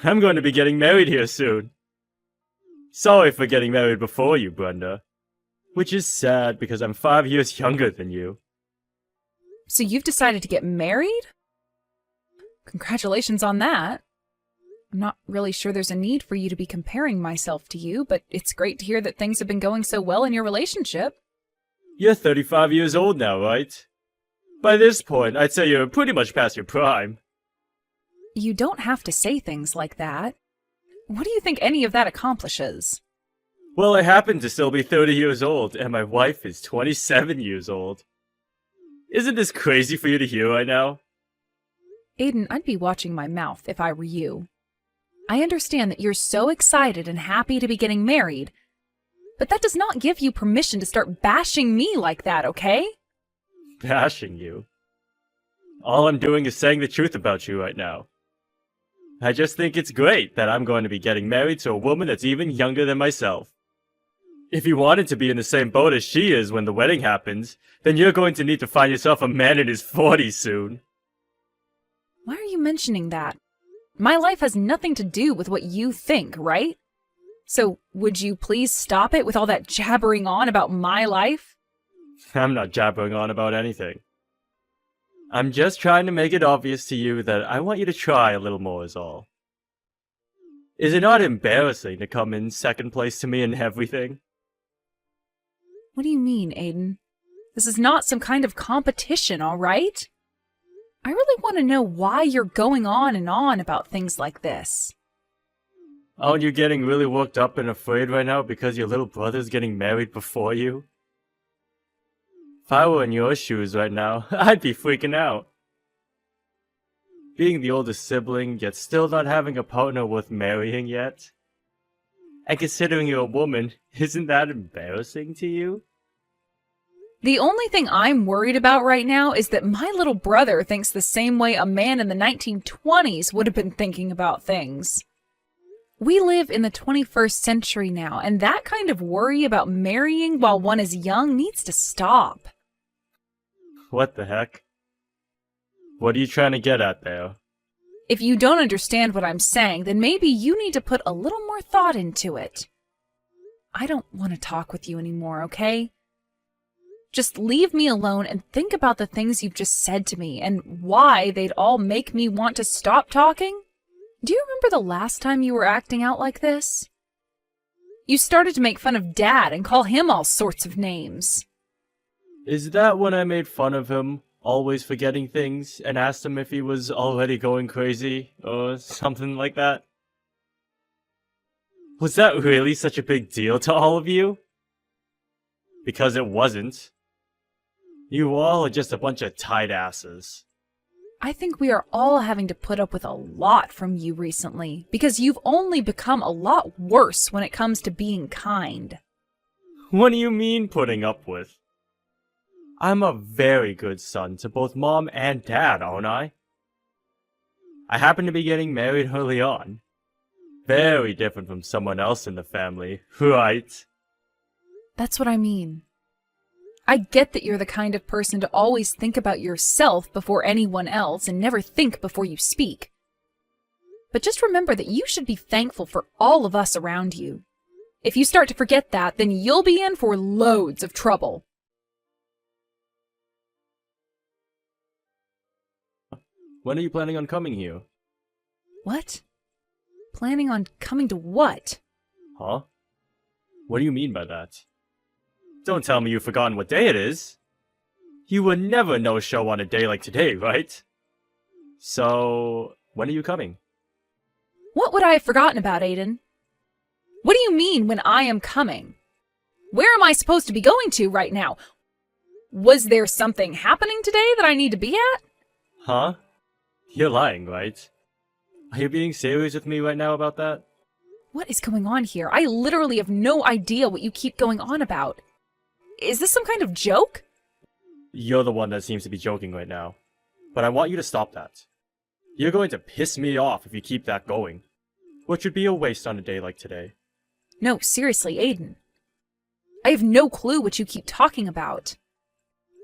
I'm going to be getting married here soon. Sorry for getting married before you, Brenda. Which is sad because I'm 5 years younger than you. So you've decided to get married? Congratulations on that. I'm not really sure there's a need for you to be comparing myself to you, but it's great to hear that things have been going so well in your relationship. You're 35 years old now, right? By this point, I'd say you're pretty much past your prime. You don't have to say things like that. What do you think any of that accomplishes? Well, I happen to still be 30 years old, and my wife is 27 years old. Isn't this crazy for you to hear right now? Aiden, I'd be watching my mouth if I were you. I understand that you're so excited and happy to be getting married, but that does not give you permission to start bashing me like that, okay? Bashing you? All I'm doing is saying the truth about you right now. I just think it's great that I'm going to be getting married to a woman that's even younger than myself. If you wanted to be in the same boat as she is when the wedding happens, then you're going to need to find yourself a man in his 40s soon. Why are you mentioning that? My life has nothing to do with what you think, right? So, would you please stop it with all that jabbering on about my life? I'm not jabbering on about anything. I'm just trying to make it obvious to you that I want you to try a little more is all. Is it not embarrassing to come in second place to me in everything? What do you mean, Aiden? This is not some kind of competition, all right? I really want to know why you're going on and on about things like this. Aren't you getting really worked up and afraid right now because your little brother's getting married before you? If I were in your shoes right now, I'd be freaking out. Being the oldest sibling, yet still not having a partner worth marrying yet? And considering you're a woman, isn't that embarrassing to you? The only thing I'm worried about right now is that my little brother thinks the same way a man in the 1920s would have been thinking about things. We live in the 21st century now, and that kind of worry about marrying while one is young needs to stop. What the heck? What are you trying to get at there? If you don't understand what I'm saying, then maybe you need to put a little more thought into it. I don't want to talk with you anymore, okay? Just leave me alone and think about the things you've just said to me and why they'd all make me want to stop talking. Do you remember the last time you were acting out like this? You started to make fun of Dad and call him all sorts of names. Is that when I made fun of him, always forgetting things, and asked him if he was already going crazy, or something like that? Was that really such a big deal to all of you? Because it wasn't. You all are just a bunch of tight asses. I think we are all having to put up with a lot from you recently, because you've only become a lot worse when it comes to being kind. What do you mean putting up with? I'm a very good son to both Mom and Dad, aren't I? I happen to be getting married early on. Very different from someone else in the family, right? That's what I mean. I get that you're the kind of person to always think about yourself before anyone else and never think before you speak. But just remember that you should be thankful for all of us around you. If you start to forget that, then you'll be in for loads of trouble. When are you planning on coming here? What? Planning on coming to what? Huh? What do you mean by that? Don't tell me you've forgotten what day it is. You would never no-show on a day like today, right? So, when are you coming? What would I have forgotten about, Aiden? What do you mean when I am coming? Where am I supposed to be going to right now? Was there something happening today that I need to be at? Huh? You're lying, right? Are you being serious with me right now about that? What is going on here? I literally have no idea what you keep going on about. Is this some kind of joke? You're the one that seems to be joking right now. But I want you to stop that. You're going to piss me off if you keep that going. Which would be a waste on a day like today. No, seriously, Aiden. I have no clue what you keep talking about.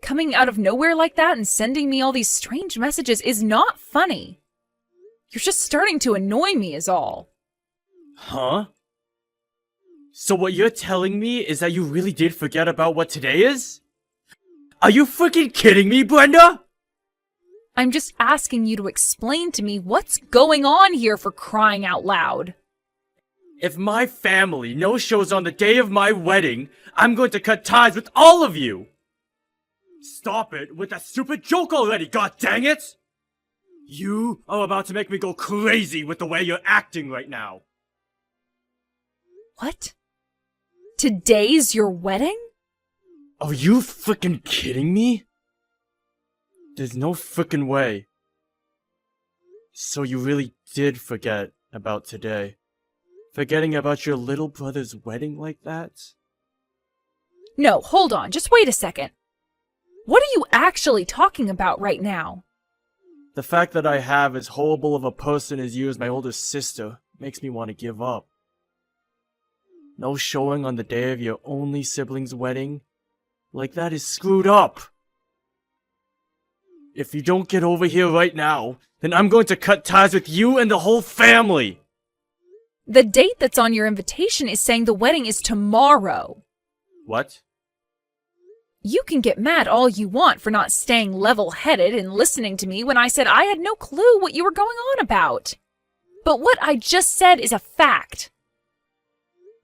Coming out of nowhere like that and sending me all these strange messages is not funny. You're just starting to annoy me is all. Huh? So what you're telling me is that you really did forget about what today is? Are you freaking kidding me, Brenda? I'm just asking you to explain to me what's going on here, for crying out loud. If my family no-shows on the day of my wedding, I'm going to cut ties with all of you! Stop it with that stupid joke already, god dang it! You are about to make me go crazy with the way you're acting right now. What? Today's your wedding? Are you freaking kidding me? There's no freaking way. So you really did forget about today? Forgetting about your little brother's wedding like that? No, hold on, just wait a second. What are you actually talking about right now? The fact that I have as horrible of a person as you as my older sister makes me want to give up. No showing on the day of your only sibling's wedding? Like that is screwed up. If you don't get over here right now, then I'm going to cut ties with you and the whole family! The date that's on your invitation is saying the wedding is tomorrow. What? You can get mad all you want for not staying level-headed and listening to me when I said I had no clue what you were going on about. But what I just said is a fact.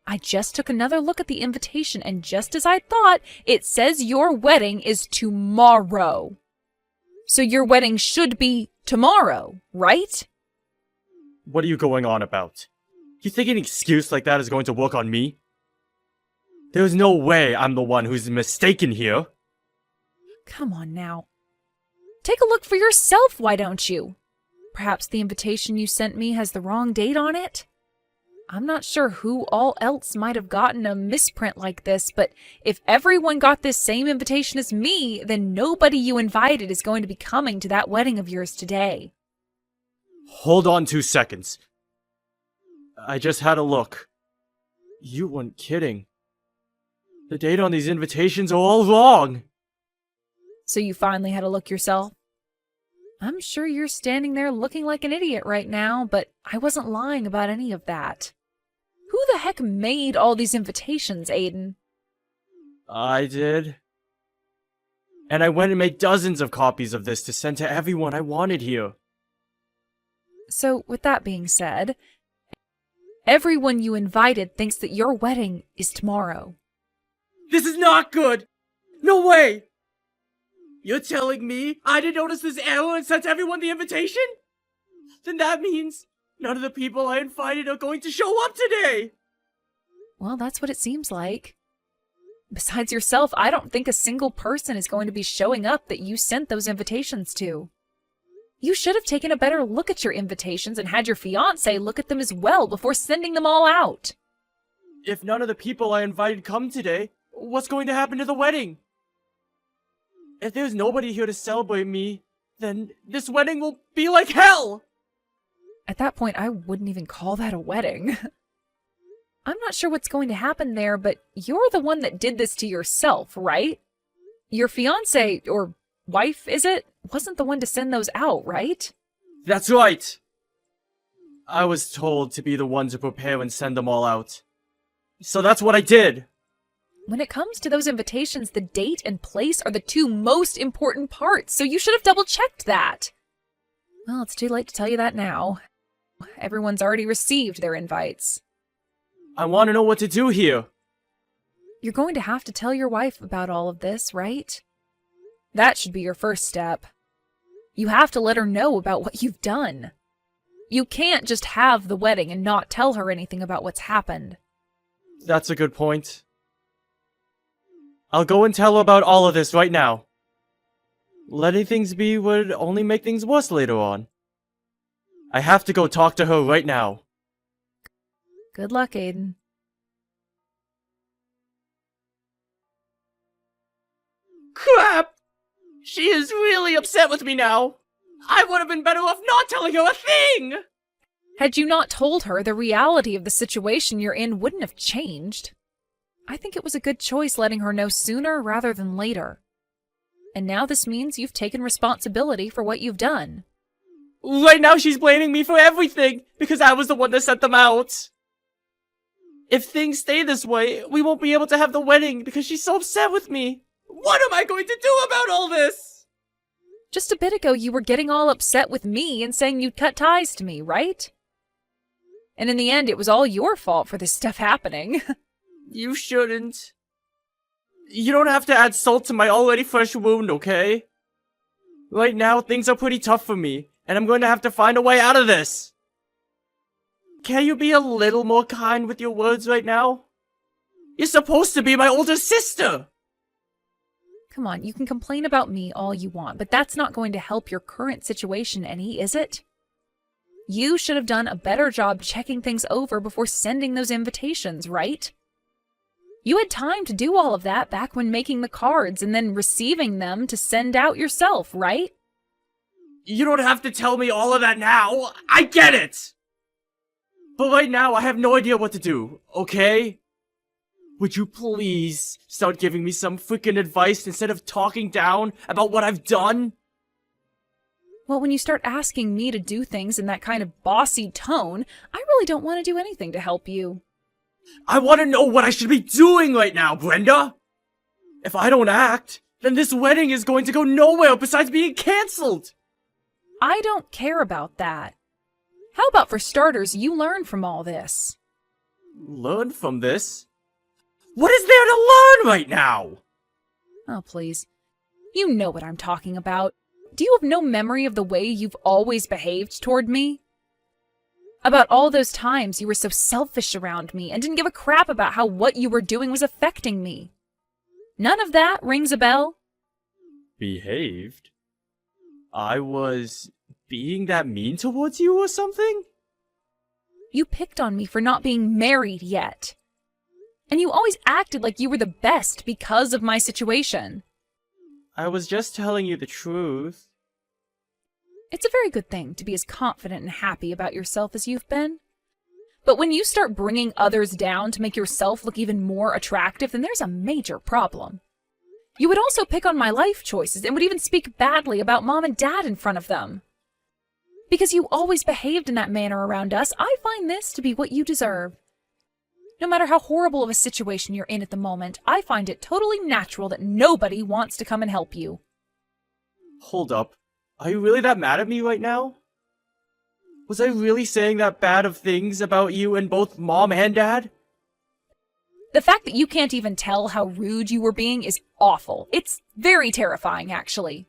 I just took another look at the invitation, and just as I thought, it says your wedding is tomorrow. So your wedding should be tomorrow, right? What are you going on about? You think an excuse like that is going to work on me? There's no way I'm the one who's mistaken here. Come on now. Take a look for yourself, why don't you? Perhaps the invitation you sent me has the wrong date on it? I'm not sure who all else might have gotten a misprint like this, but if everyone got this same invitation as me, then nobody you invited is going to be coming to that wedding of yours today. Hold on 2 seconds. I just had a look. You weren't kidding. The date on these invitations are all wrong. So you finally had a look yourself? I'm sure you're standing there looking like an idiot right now, but I wasn't lying about any of that. Who the heck made all these invitations, Aiden? I did. And I went and made dozens of copies of this to send to everyone I wanted here. So, with that being said, everyone you invited thinks that your wedding is tomorrow. This is not good! No way! You're telling me I didn't notice this error and sent everyone the invitation? Then that means none of the people I invited are going to show up today! Well, that's what it seems like. Besides yourself, I don't think a single person is going to be showing up that you sent those invitations to. You should have taken a better look at your invitations and had your fiancé look at them as well before sending them all out. If none of the people I invited come today, what's going to happen to the wedding? If there's nobody here to celebrate me, then this wedding will be like hell! At that point, I wouldn't even call that a wedding. I'm not sure what's going to happen there, but you're the one that did this to yourself, right? Your fiancé, or wife, is it? Wasn't the one to send those out, right? That's right! I was told to be the one to prepare and send them all out. So that's what I did! When it comes to those invitations, the date and place are the two most important parts, so you should have double-checked that. Well, it's too late to tell you that now. Everyone's already received their invites. I want to know what to do here. You're going to have to tell your wife about all of this, right? That should be your first step. You have to let her know about what you've done. You can't just have the wedding and not tell her anything about what's happened. That's a good point. I'll go and tell her about all of this right now. Letting things be would only make things worse later on. I have to go talk to her right now. Good luck, Aiden. Crap! She is really upset with me now. I would have been better off not telling her a thing! Had you not told her, the reality of the situation you're in wouldn't have changed. I think it was a good choice letting her know sooner rather than later. And now this means you've taken responsibility for what you've done. Right now she's blaming me for everything because I was the one that sent them out. If things stay this way, we won't be able to have the wedding because she's so upset with me. What am I going to do about all this? Just a bit ago, you were getting all upset with me and saying you'd cut ties to me, right? And in the end, it was all your fault for this stuff happening. You shouldn't. You don't have to add salt to my already fresh wound, okay? Right now, things are pretty tough for me, and I'm going to have to find a way out of this. Can you be a little more kind with your words right now? You're supposed to be my older sister! Come on, you can complain about me all you want, but that's not going to help your current situation any, is it? You should have done a better job checking things over before sending those invitations, right? You had time to do all of that back when making the cards and then receiving them to send out yourself, right? You don't have to tell me all of that now. I get it! But right now, I have no idea what to do, okay? Would you please start giving me some freaking advice instead of talking down about what I've done? Well, when you start asking me to do things in that kind of bossy tone, I really don't want to do anything to help you. I want to know what I should be doing right now, Brenda! If I don't act, then this wedding is going to go nowhere besides being cancelled! I don't care about that. How about, for starters, you learn from all this? Learn from this? What is there to learn right now? Oh, please. You know what I'm talking about. Do you have no memory of the way you've always behaved toward me? About all those times you were so selfish around me and didn't give a crap about how what you were doing was affecting me. None of that rings a bell? Behaved? I was being that mean towards you or something? You picked on me for not being married yet. And you always acted like you were the best because of my situation. I was just telling you the truth. It's a very good thing to be as confident and happy about yourself as you've been. But when you start bringing others down to make yourself look even more attractive, then there's a major problem. You would also pick on my life choices and would even speak badly about Mom and Dad in front of them. Because you always behaved in that manner around us, I find this to be what you deserve. No matter how horrible of a situation you're in at the moment, I find it totally natural that nobody wants to come and help you. Hold up. Are you really that mad at me right now? Was I really saying that bad of things about you and both Mom and Dad? The fact that you can't even tell how rude you were being is awful. It's very terrifying, actually.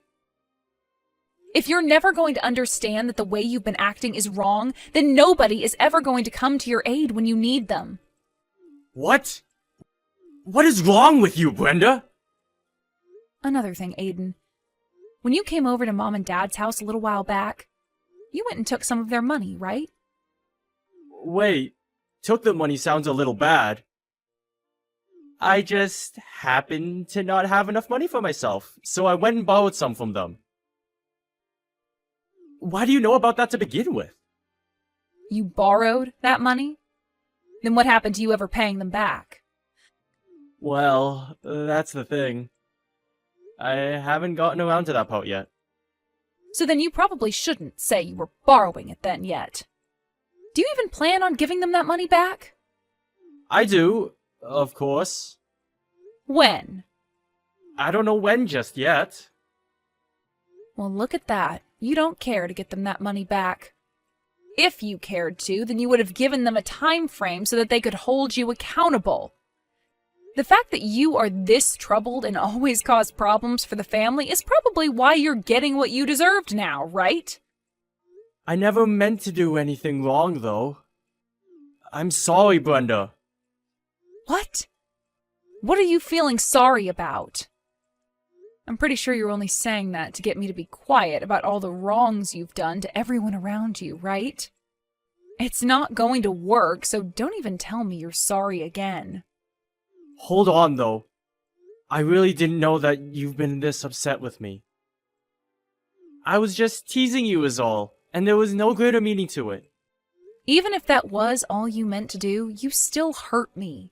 If you're never going to understand that the way you've been acting is wrong, then nobody is ever going to come to your aid when you need them. What? What is wrong with you, Brenda? Another thing, Aiden. When you came over to Mom and Dad's house a little while back, you went and took some of their money, right? Wait, took the money sounds a little bad. I just happened to not have enough money for myself, so I went and borrowed some from them. Why do you know about that to begin with? You borrowed that money? Then what happened to you ever paying them back? Well, that's the thing. I haven't gotten around to that part yet. So then you probably shouldn't say you were borrowing it then yet. Do you even plan on giving them that money back? I do, of course. When? I don't know when just yet. Well, look at that. You don't care to get them that money back. If you cared to, then you would have given them a time frame so that they could hold you accountable. The fact that you are this troubled and always cause problems for the family is probably why you're getting what you deserved now, right? I never meant to do anything wrong, though. I'm sorry, Brenda. What? What are you feeling sorry about? I'm pretty sure you're only saying that to get me to be quiet about all the wrongs you've done to everyone around you, right? It's not going to work, so don't even tell me you're sorry again. Hold on, though. I really didn't know that you've been this upset with me. I was just teasing you is all, and there was no greater meaning to it. Even if that was all you meant to do, you still hurt me.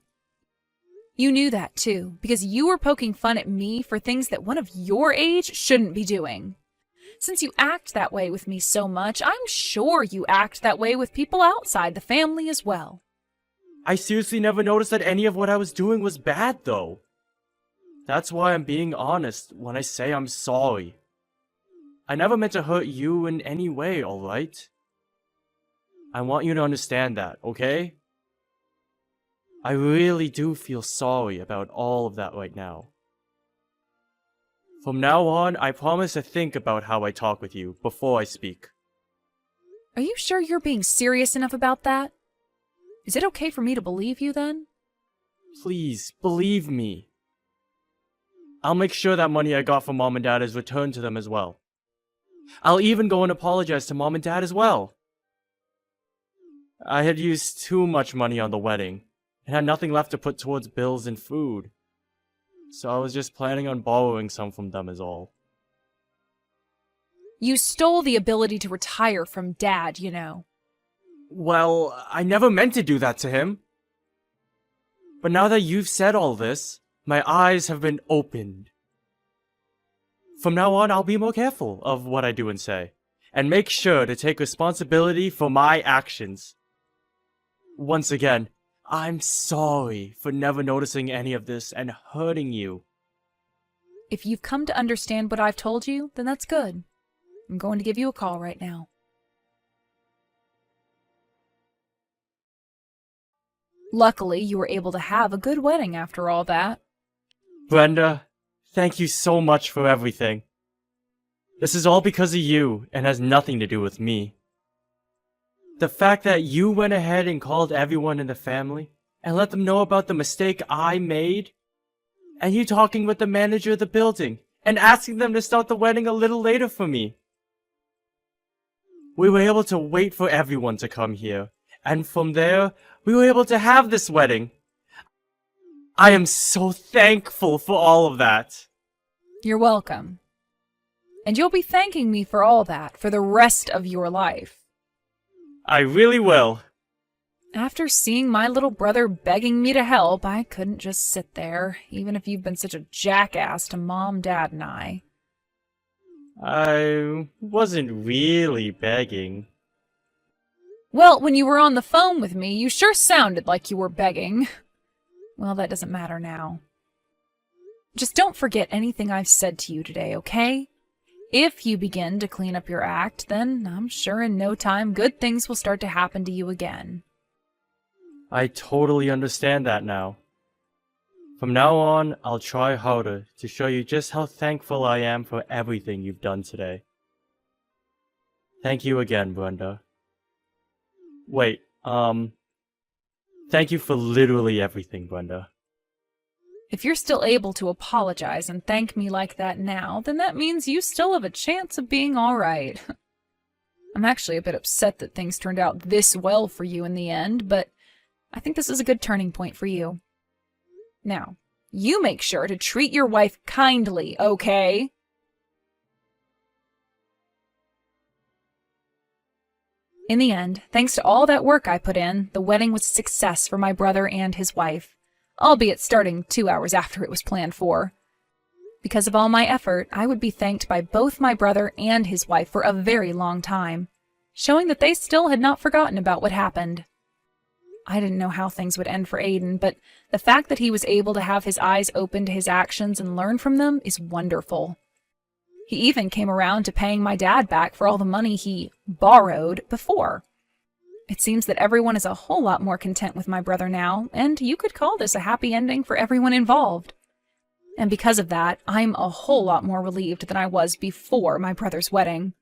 You knew that too, because you were poking fun at me for things that one of your age shouldn't be doing. Since you act that way with me so much, I'm sure you act that way with people outside the family as well. I seriously never noticed that any of what I was doing was bad, though. That's why I'm being honest when I say I'm sorry. I never meant to hurt you in any way, alright? I want you to understand that, okay? I really do feel sorry about all of that right now. From now on, I promise to think about how I talk with you before I speak. Are you sure you're being serious enough about that? Is it okay for me to believe you then? Please, believe me. I'll make sure that money I got from Mom and Dad is returned to them as well. I'll even go and apologize to Mom and Dad as well. I had used too much money on the wedding, and had nothing left to put towards bills and food. So I was just planning on borrowing some from them is all. You stole the ability to retire from Dad, you know. Well, I never meant to do that to him. But now that you've said all this, my eyes have been opened. From now on, I'll be more careful of what I do and say, and make sure to take responsibility for my actions. Once again, I'm sorry for never noticing any of this and hurting you. If you've come to understand what I've told you, then that's good. I'm going to give you a call right now. Luckily, you were able to have a good wedding after all that. Brenda, thank you so much for everything. This is all because of you and has nothing to do with me. The fact that you went ahead and called everyone in the family and let them know about the mistake I made, and you talking with the manager of the building and asking them to start the wedding a little later for me. We were able to wait for everyone to come here, and from there, we were able to have this wedding. I am so thankful for all of that. You're welcome. And you'll be thanking me for all that for the rest of your life. I really will. After seeing my little brother begging me to help, I couldn't just sit there, even if you've been such a jackass to Mom, Dad, and I. I wasn't really begging. Well, when you were on the phone with me, you sure sounded like you were begging. Well, that doesn't matter now. Just don't forget anything I've said to you today, okay? If you begin to clean up your act, then I'm sure in no time good things will start to happen to you again. I totally understand that now. From now on, I'll try harder to show you just how thankful I am for everything you've done today. Thank you again, Brenda. Wait, thank you for literally everything, Brenda. If you're still able to apologize and thank me like that now, then that means you still have a chance of being all right. I'm actually a bit upset that things turned out this well for you in the end, but I think this is a good turning point for you. Now, you make sure to treat your wife kindly, okay? In the end, thanks to all that work I put in, the wedding was a success for my brother and his wife, albeit starting 2 hours after it was planned for. Because of all my effort, I would be thanked by both my brother and his wife for a very long time, showing that they still had not forgotten about what happened. I didn't know how things would end for Aiden, but the fact that he was able to have his eyes open to his actions and learn from them is wonderful. He even came around to paying my dad back for all the money he borrowed before. It seems that everyone is a whole lot more content with my brother now, and you could call this a happy ending for everyone involved. And because of that, I'm a whole lot more relieved than I was before my brother's wedding.